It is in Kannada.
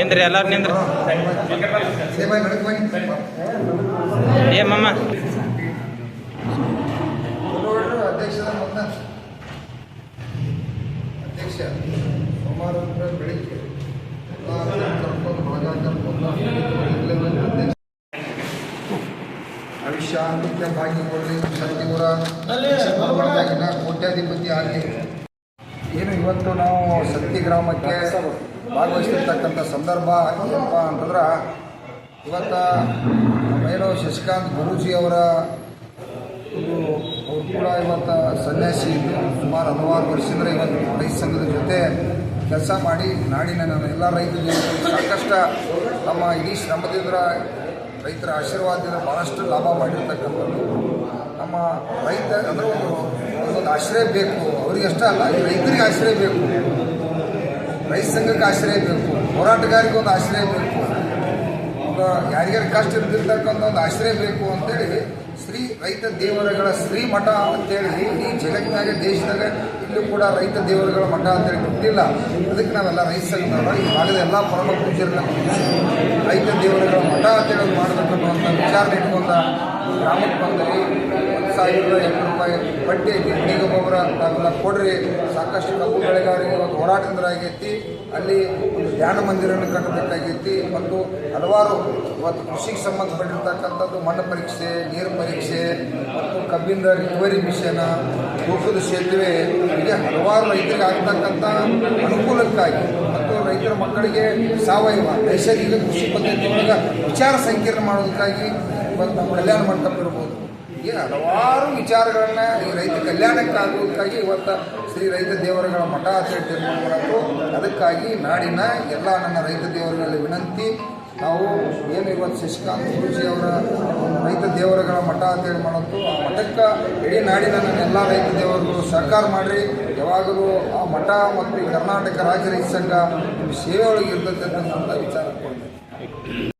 ಏನ್ರಿ ಎಲ್ಲಾರು ನಿಂದ್ರಿ ಏ ಮಮ್ಮ ಅಧ್ಯಕ್ಷ ಸೋಮವಾರ ಬೆಳಿಗ್ಗೆ ಆಯುಷ್ಯ ಭಾಗ್ಯಗೊಳ್ಳಿ ಶಕ್ತಿಪುರ ಕೋಟ್ಯಾಧಿಪತಿ ಆಗಲಿ. ಏನು ಇವತ್ತು ನಾವು ಸತ್ತಿ ಗ್ರಾಮಕ್ಕೆ ಭಾಗವಹಿಸಿರ್ತಕ್ಕಂಥ ಸಂದರ್ಭ ಏನಪ್ಪ ಅಂತಂದ್ರೆ, ಇವತ್ತು ಏನು ಶಶಿಕಾಂತ್ ಗುರೂಜಿಯವರ ಅವರು ಕೂಡ ಇವತ್ತು ಸನ್ಯಾಸಿ ಇದ್ದು ಸುಮಾರು 16 ವರ್ಷದಿಂದ ಇವತ್ತು ರೈತ ಸಂಘದ ಜೊತೆ ಕೆಲಸ ಮಾಡಿ ನಾಡಿನ ಎಲ್ಲ ರೈತರಿಗೆ ಸಾಕಷ್ಟು ನಮ್ಮ ಇಡೀ ಶ್ರಮದಿಂದ ರೈತರ ಆಶೀರ್ವಾದದಿಂದ ಭಾಳಷ್ಟು ಲಾಭ ಮಾಡಿರ್ತಕ್ಕಂಥದ್ದು. ನಮ್ಮ ರೈತ ಅಂದರೆ ಒಂದು ಆಶ್ರಯ ಬೇಕು, ಅವರಿಗೆ ಅಷ್ಟೇ ಅಲ್ಲ, ರೈತರಿಗೆ ಆಶ್ರಯ ಬೇಕು, ರೈತ ಸಂಘಕ್ಕೆ ಆಶ್ರಯ ಬೇಕು, ಹೋರಾಟಗಾರಿಗೆ ಒಂದು ಆಶ್ರಯ ಬೇಕು, ಯಾರಿಗಾರು ಕಷ್ಟ ಇರ್ತಿರ್ತಕ್ಕಂಥ ಒಂದು ಆಶ್ರಯ ಬೇಕು ಅಂತೇಳಿ ಶ್ರೀ ರೈತ ದೇವರುಗಳ ಶ್ರೀ ಮಠ ಅಂತೇಳಿ ಈ ಜಗತ್ತಿನಾಗ ದೇಶದಾಗ ಇಲ್ಲೂ ಕೂಡ ರೈತ ದೇವರುಗಳ ಮಠ ಅಂತೇಳಿ ಗೊತ್ತಿಲ್ಲ. ಅದಕ್ಕೆ ನಾವೆಲ್ಲ ರೈತ ಸಂಘದವರು ಈ ಭಾಗದ ಎಲ್ಲ ಪರಮ ಪೂಜ್ಯರನ್ನ ರೈತ ದೇವರುಗಳ ಮಠ ಅಂತೇಳಿ ಮಾಡಬೇಕು ಅನ್ನುವಂಥ ವಿಚಾರ ಇಟ್ಕೊಂಡ ಗ್ರಾಮಕ್ಕೆ ಬಂದರೆ 1,080 ರೂಪಾಯಿ ಬಡ್ಡಿ ಐತಿ. ಈಗ ಒಬ್ಬರ ನಾವೆಲ್ಲ ಕೊಡ್ರಿ, ಸಾಕಷ್ಟು ಕಬ್ಬು ಬೆಳೆಗಾರರಿಗೆ ಒಂದು ಹೋರಾಟದಿಂದರಾಗೈತಿ. ಅಲ್ಲಿ ಒಂದು ಧ್ಯಾನ ಮಂದಿರವನ್ನು ಕಟ್ಟಬೇಕಾಗೈತಿ ಮತ್ತು ಹಲವಾರು ಇವತ್ತು ಕೃಷಿಗೆ ಸಂಬಂಧಪಟ್ಟಿರ್ತಕ್ಕಂಥದ್ದು ಮಣ್ಣು ಪರೀಕ್ಷೆ, ನೀರು ಪರೀಕ್ಷೆ ಮತ್ತು ಕಬ್ಬಿಂದ ರಿಕವರಿ ಮಿಷನ್, ತೂಕದ ಸೇತುವೆ, ಹೀಗೆ ಹಲವಾರು ರೈತರಿಗೆ ಆಗ್ತಕ್ಕಂಥ ಅನುಕೂಲಕ್ಕಾಗಿ ಮತ್ತು ರೈತರ ಮಕ್ಕಳಿಗೆ ಸಾವಯವ ನೈಸರ್ಗಿಕ ಕೃಷಿ ಪದ್ಧತಿಯೊಳಗೆ ವಿಚಾರ ಸಂಕಿರಣ ಮಾಡೋದಕ್ಕಾಗಿ ಇವತ್ತು ನಮ್ಮ ಕಲ್ಯಾಣ ಮಂಟಪ ಇರ್ಬೋದು. ಹೀಗೆ ಹಲವಾರು ವಿಚಾರಗಳನ್ನ ಈ ರೈತ ಕಲ್ಯಾಣಕ್ಕಾಗೋದಕ್ಕಾಗಿ ಇವತ್ತು ಶ್ರೀ ರೈತ ದೇವರುಗಳ ಮಠ ಅಂತೇಳಿ ತೀರ್ಮಾನ ಮಾಡೋದು. ಅದಕ್ಕಾಗಿ ನಾಡಿನ ಎಲ್ಲ ನನ್ನ ರೈತ ದೇವರುಗಳಲ್ಲಿ ವಿನಂತಿ, ನಾವು ಏನು ಇವತ್ತು ಶಶಿಕಾಂತ್ ಗುರೂಜಿಯವರ ರೈತ ದೇವರುಗಳ ಮಠ ಅಂತೇಳಿ ಮಾಡೋದು, ಆ ಮಠಕ್ಕೆ ಇಡೀ ನಾಡಿನ ನನ್ನ ಎಲ್ಲ ರೈತ ದೇವರುಗಳು ಸಹಕಾರ ಮಾಡಿರಿ. ಯಾವಾಗಲೂ ಆ ಮಠ ಮತ್ತು ಕರ್ನಾಟಕ ರಾಜ್ಯ ರೈತ ಸಂಘ ಸೇವೆ ಒಳಗೆ ಇರ್ತದೆ ಅಂತ ವಿಚಾರ ಕೊಡ್ತೀನಿ.